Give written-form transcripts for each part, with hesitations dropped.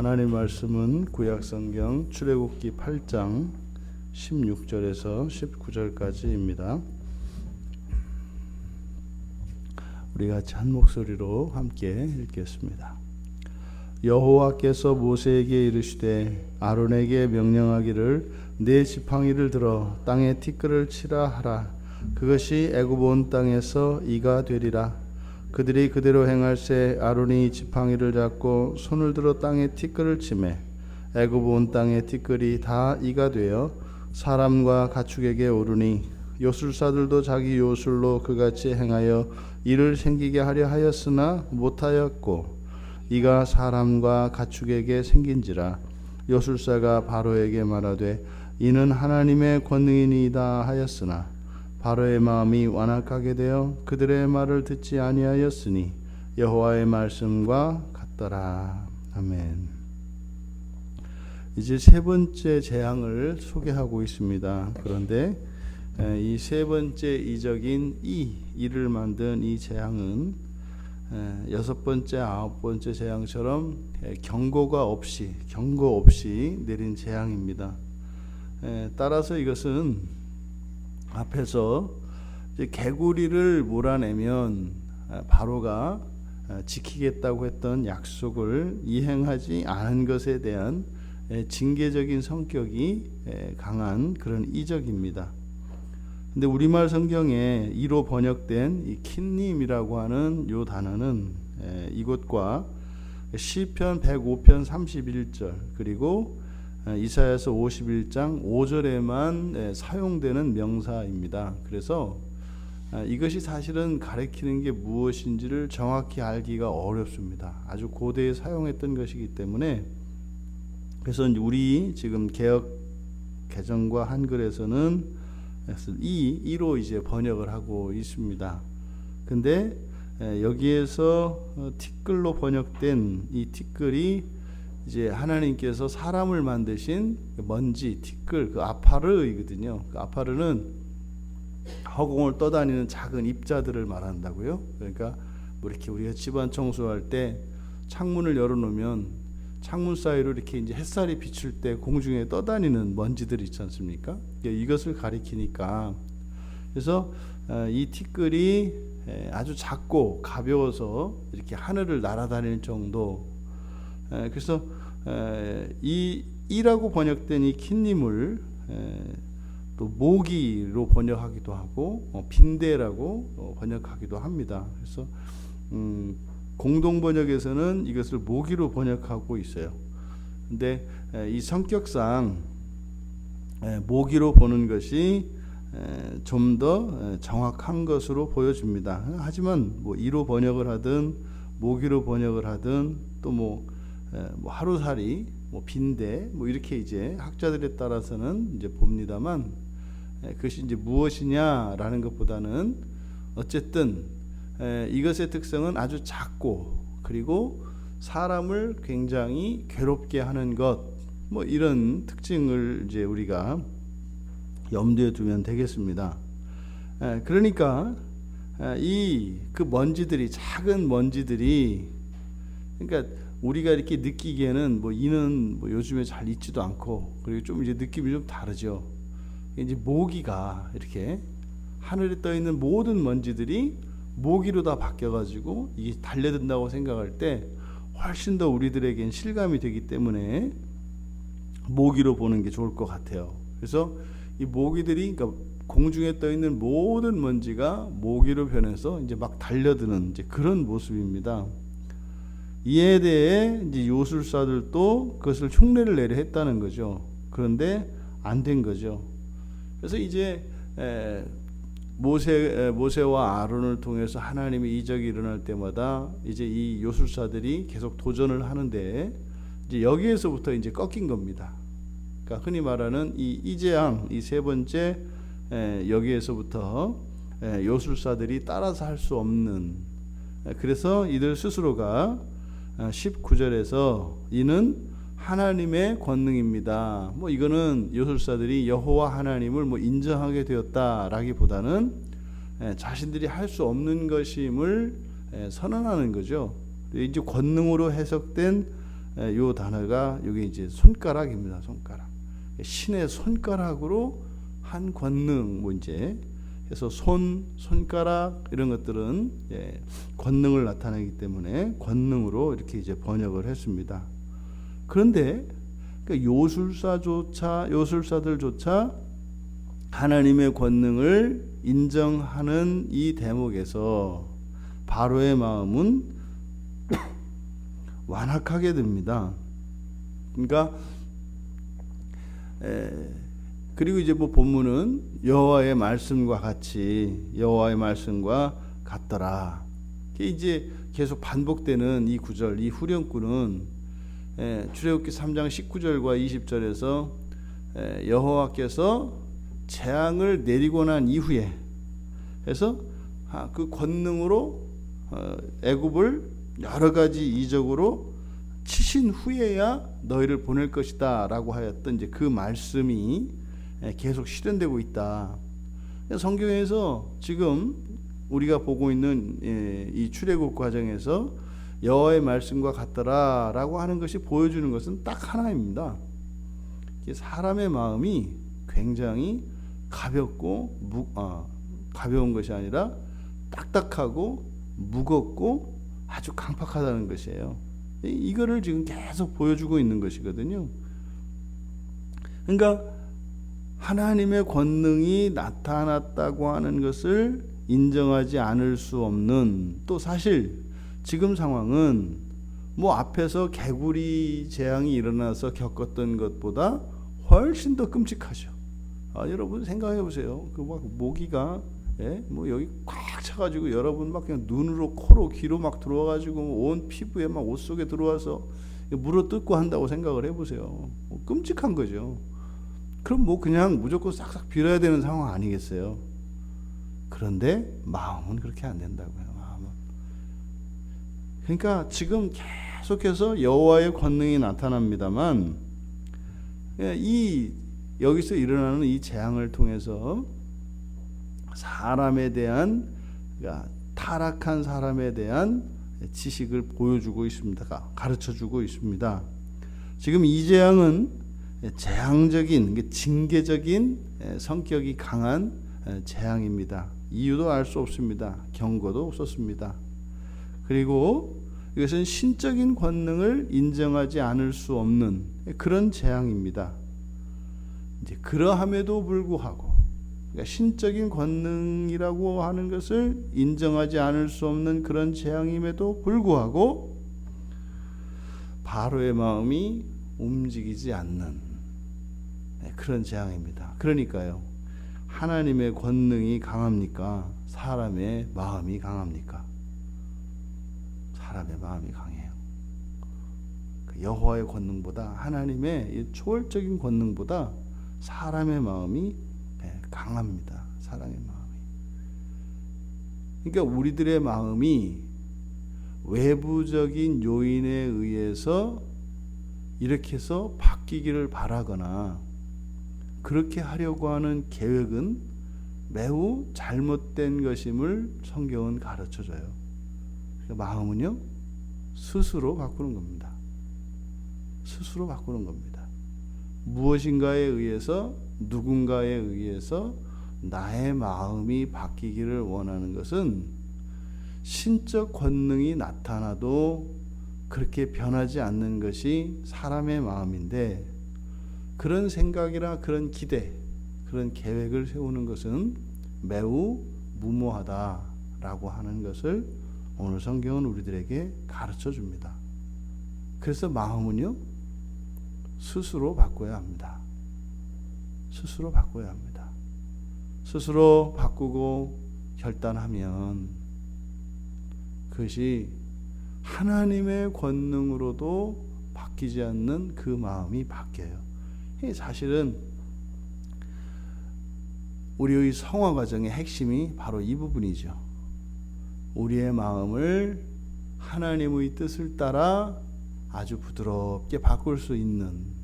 하나님 말씀은 구약성경 출애굽기 8장 16절에서 19절까지입니다. 우리 같이 한 목소리로 함께 읽겠습니다. 여호와께서 모세에게 이르시되 아론에게 명령하기를 네 지팡이를 들어 땅에 티끌을 치라 하라. 그것이 애굽 온 땅에서 이가 되리라. 그들이 그대로 행할세 아론이 지팡이를 잡고 손을 들어 땅에 티끌을 치매 애굽 온 땅의 티끌이 다 이가 되어 사람과 가축에게 오르니 요술사들도 자기 요술로 그같이 행하여 이를 생기게 하려 하였으나 못하였고 이가 사람과 가축에게 생긴지라. 요술사가 바로에게 말하되 이는 하나님의 권능이니이다 하였으나 바로의 마음이 완악하게 되어 그들의 말을 듣지 아니하였으니 여호와의 말씀과 같더라. 아멘. 이제 세 번째 재앙을 소개하고 있습니다. 그런데 이 세 번째 이적인 이를 만든 이 재앙은 여섯 번째, 아홉 번째 재앙처럼 경고 없이 내린 재앙입니다. 따라서 이것은 앞에서 이제 개구리를 몰아내면 바로가 지키겠다고 했던 약속을 이행하지 않은 것에 대한 징계적인 성격이 강한 그런 이적입니다. 근데 우리말 성경에 이로 번역된 이 킨님이라고 하는 요 단어는 이것과 시편 105편 31절 그리고 이사야서 51장 5절에만 사용되는 명사입니다. 그래서 이것이 사실은 가리키는 게 무엇인지를 정확히 알기가 어렵습니다. 아주 고대에 사용했던 것이기 때문에 그래서 우리 지금 개역 개정과 한글에서는 이로 이제 번역을 하고 있습니다. 근데 여기에서 티끌로 번역된 이 티끌이 이제 하나님께서 사람을 만드신 먼지, 티끌, 그 아파르이거든요. 그 아파르는 허공을 떠다니는 작은 입자들을 말한다고요. 그러니까 뭐 이렇게 우리가 집안 청소할 때 창문을 열어놓으면 창문 사이로 이렇게 이제 햇살이 비출 때 공중에 떠다니는 먼지들 있지 않습니까? 이것을 가리키니까 그래서 이 티끌이 아주 작고 가벼워서 이렇게 하늘을 날아다닐 정도. 그래서 이라고 번역된 이 킨님을 또 모기로 번역하기도 하고 빈대라고 번역하기도 합니다. 그래서 공동 번역에서는 이것을 모기로 번역하고 있어요. 근데 이 성격상 모기로 보는 것이 좀 더 정확한 것으로 보여집니다. 하지만 뭐 이로 번역을 하든 모기로 번역을 하든 또 뭐 하루살이, 뭐 빈대, 뭐 이렇게 이제 학자들에 따라서는 이제 봅니다만 그것이 이제 무엇이냐라는 것보다는 어쨌든 이것의 특성은 아주 작고 그리고 사람을 굉장히 괴롭게 하는 것, 뭐 이런 특징을 이제 우리가 염두에 두면 되겠습니다. 그러니까 그 먼지들이 작은 먼지들이 그러니까 우리가 이렇게 느끼기에는 뭐 이는 뭐 요즘에 잘 있지도 않고 그리고 좀 이제 느낌이 좀 다르죠. 이제 모기가 이렇게 하늘에 떠 있는 모든 먼지들이 모기로 다 바뀌어가지고 이게 달려든다고 생각할 때 훨씬 더 우리들에겐 실감이 되기 때문에 모기로 보는 게 좋을 것 같아요. 그래서 이 모기들이 그러니까 공중에 떠 있는 모든 먼지가 모기로 변해서 이제 막 달려드는 이제 그런 모습입니다. 이에 대해 이제 요술사들도 그것을 흉내를 내려 했다는 거죠. 그런데 안 된 거죠. 그래서 이제 모세와 아론을 통해서 하나님의 이적이 일어날 때마다 이제 이 요술사들이 계속 도전을 하는데 이제 여기에서부터 이제 꺾인 겁니다. 그러니까 흔히 말하는 이 재앙, 이 세 번째 여기에서부터 요술사들이 따라서 할 수 없는. 그래서 이들 스스로가 19절에서 이는 하나님의 권능입니다. 뭐 이거는 요술사들이 여호와 하나님을 뭐 인정하게 되었다라기보다는 자신들이 할 수 없는 것임을 선언하는 거죠. 이제 권능으로 해석된 요 단어가 여기 이제 손가락입니다. 손가락. 신의 손가락으로 한 권능 뭐 이제 그래서 손가락 이런 것들은 권능을 나타내기 때문에 권능으로 이렇게 이제 번역을 했습니다. 그런데 그러니까 요술사들조차 하나님의 권능을 인정하는 이 대목에서 바로의 마음은 완악하게 됩니다. 그러니까 그리고 이제 뭐 본문은 여호와의 말씀과 같더라. 이게 이제 계속 반복되는 이 구절, 이 후렴구는 출애굽기 3장 19절과 20절에서 여호와께서 재앙을 내리고 난 이후에 해서 그 권능으로 애굽을 여러 가지 이적으로 치신 후에야 너희를 보낼 것이다 라고 하였던 이제 그 말씀이 계속 실현되고 있다. 성경에서 지금 우리가 보고 있는 이 출애굽 과정에서 여호와의 말씀과 같더라 라고 하는 것이 보여주는 것은 딱 하나입니다. 사람의 마음이 굉장히 가벼운 것이 아니라 딱딱하고 무겁고 아주 강팍하다는 것이에요. 이거를 지금 계속 보여주고 있는 것이거든요. 그러니까 하나님의 권능이 나타났다고 하는 것을 인정하지 않을 수 없는, 또 사실 지금 상황은 뭐 앞에서 개구리 재앙이 일어나서 겪었던 것보다 훨씬 더 끔찍하죠. 여러분 생각해 보세요. 그 막 모기가 뭐 여기 꽉 차가지고 여러분 막 그냥 눈으로 코로 귀로 막 들어와가지고 온 피부에 막 옷 속에 들어와서 물어뜯고 한다고 생각을 해보세요. 끔찍한 거죠. 그럼 뭐 그냥 무조건 싹싹 빌어야 되는 상황 아니겠어요? 그런데 마음은 그렇게 안 된다고요. 마음은. 그러니까 지금 계속해서 여호와의 권능이 나타납니다만 여기서 일어나는 이 재앙을 통해서 사람에 대한, 그러니까 타락한 사람에 대한 지식을 보여주고 있습니다. 가르쳐주고 있습니다. 지금 이 재앙은 재앙적인, 징계적인 성격이 강한 재앙입니다. 이유도 알 수 없습니다. 경고도 없었습니다. 그리고 이것은 신적인 권능을 인정하지 않을 수 없는 그런 재앙입니다. 이제 그러함에도 불구하고, 그러니까 신적인 권능이라고 하는 것을 인정하지 않을 수 없는 그런 재앙임에도 불구하고 바로의 마음이 움직이지 않는 그런 재앙입니다. 그러니까요, 하나님의 권능이 강합니까? 사람의 마음이 강합니까? 사람의 마음이 강해요. 여호와의 권능보다, 하나님의 초월적인 권능보다 사람의 마음이 강합니다. 사람의 마음이. 그러니까 우리들의 마음이 외부적인 요인에 의해서 이렇게 해서 바뀌기를 바라거나 그렇게 하려고 하는 계획은 매우 잘못된 것임을 성경은 가르쳐줘요. 마음은요, 스스로 바꾸는 겁니다. 스스로 바꾸는 겁니다. 무엇인가에 의해서, 누군가에 의해서 나의 마음이 바뀌기를 원하는 것은 신적 권능이 나타나도 그렇게 변하지 않는 것이 사람의 마음인데, 그런 생각이나 그런 기대, 그런 계획을 세우는 것은 매우 무모하다라고 하는 것을 오늘 성경은 우리들에게 가르쳐 줍니다. 그래서 마음은요, 스스로 바꿔야 합니다. 스스로 바꿔야 합니다. 스스로 바꾸고 결단하면 그것이 하나님의 권능으로도 바뀌지 않는 그 마음이 바뀌어요. 사실은 우리의 성화 과정의 핵심이 바로 이 부분이죠. 우리의 마음을 하나님의 뜻을 따라 아주 부드럽게 바꿀 수 있는,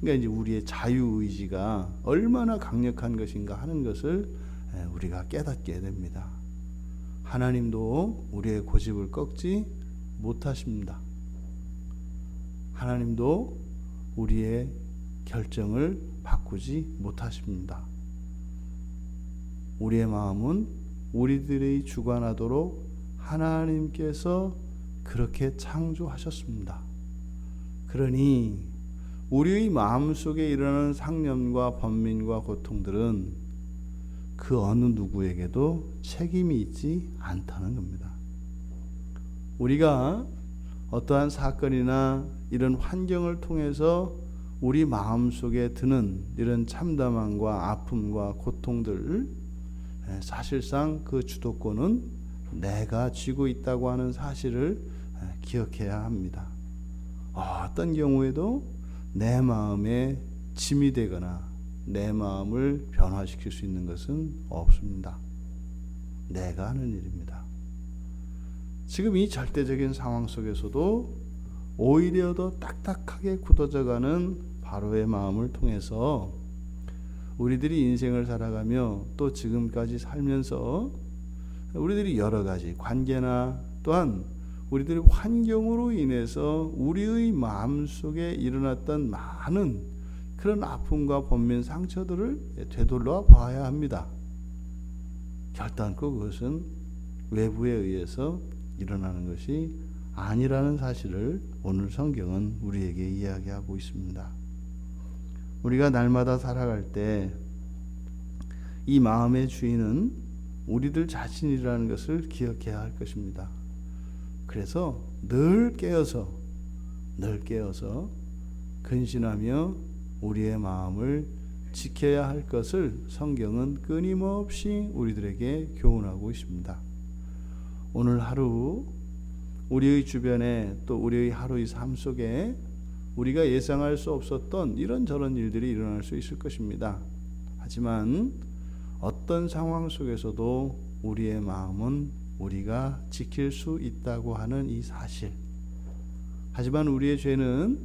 그러니까 이제 우리의 자유의지가 얼마나 강력한 것인가 하는 것을 우리가 깨닫게 됩니다. 하나님도 우리의 고집을 꺾지 못하십니다. 하나님도 우리의 결정을 바꾸지 못하십니다. 우리의 마음은 우리들이 주관하도록 하나님께서 그렇게 창조하셨습니다. 그러니 우리의 마음속에 일어나는 상념과 번민과 고통들은 그 어느 누구에게도 책임이 있지 않다는 겁니다. 우리가 어떠한 사건이나 이런 환경을 통해서 우리 마음속에 드는 이런 참담함과 아픔과 고통들, 사실상 그 주도권은 내가 쥐고 있다고 하는 사실을 기억해야 합니다. 어떤 경우에도 내 마음에 짐이 되거나 내 마음을 변화시킬 수 있는 것은 없습니다. 내가 하는 일입니다. 지금 이 절대적인 상황 속에서도 오히려 더 딱딱하게 굳어져가는 바로의 마음을 통해서 우리들이 인생을 살아가며 또 지금까지 살면서 우리들이 여러 가지 관계나 또한 우리들의 환경으로 인해서 우리의 마음속에 일어났던 많은 그런 아픔과 번민 상처들을 되돌려 봐야 합니다. 결단코 그것은 외부에 의해서 일어나는 것이 아니라는 사실을 오늘 성경은 우리에게 이야기하고 있습니다. 우리가 날마다 살아갈 때 이 마음의 주인은 우리들 자신이라는 것을 기억해야 할 것입니다. 그래서 늘 깨어서 근신하며 우리의 마음을 지켜야 할 것을 성경은 끊임없이 우리들에게 교훈하고 있습니다. 오늘 하루 우리의 주변에 또 우리의 하루의 삶 속에 우리가 예상할 수 없었던 이런저런 일들이 일어날 수 있을 것입니다. 하지만 어떤 상황 속에서도 우리의 마음은 우리가 지킬 수 있다고 하는 이 사실. 하지만 우리의 죄는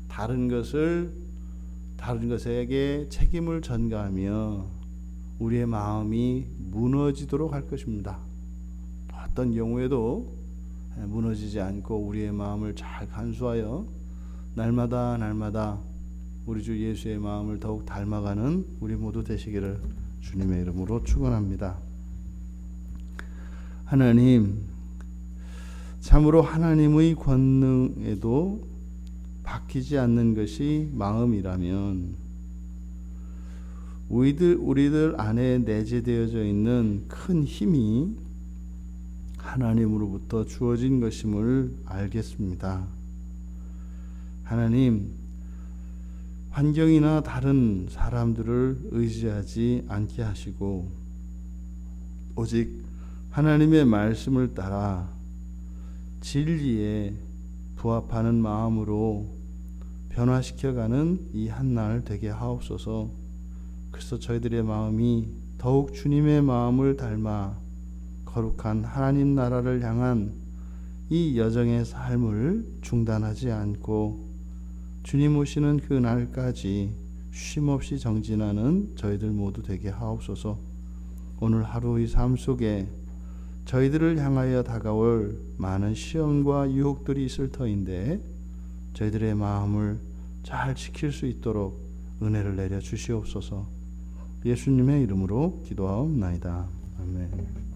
다른 것에게 책임을 전가하며 우리의 마음이 무너지도록 할 것입니다. 어떤 경우에도 무너지지 않고 우리의 마음을 잘 간수하여 날마다 우리 주 예수의 마음을 더욱 닮아가는 우리 모두 되시기를 주님의 이름으로 축원합니다. 하나님, 참으로 하나님의 권능에도 바뀌지 않는 것이 마음이라면 우리들 안에 내재되어져 있는 큰 힘이 하나님으로부터 주어진 것임을 알겠습니다. 하나님, 환경이나 다른 사람들을 의지하지 않게 하시고 오직 하나님의 말씀을 따라 진리에 부합하는 마음으로 변화시켜가는 이 한날 되게 하옵소서. 그래서 저희들의 마음이 더욱 주님의 마음을 닮아 거룩한 하나님 나라를 향한 이 여정의 삶을 중단하지 않고 주님 오시는 그 날까지 쉼없이 정진하는 저희들 모두 되게 하옵소서. 오늘 하루의 삶 속에 저희들을 향하여 다가올 많은 시험과 유혹들이 있을 터인데 저희들의 마음을 잘 지킬 수 있도록 은혜를 내려 주시옵소서. 예수님의 이름으로 기도하옵나이다. 아멘.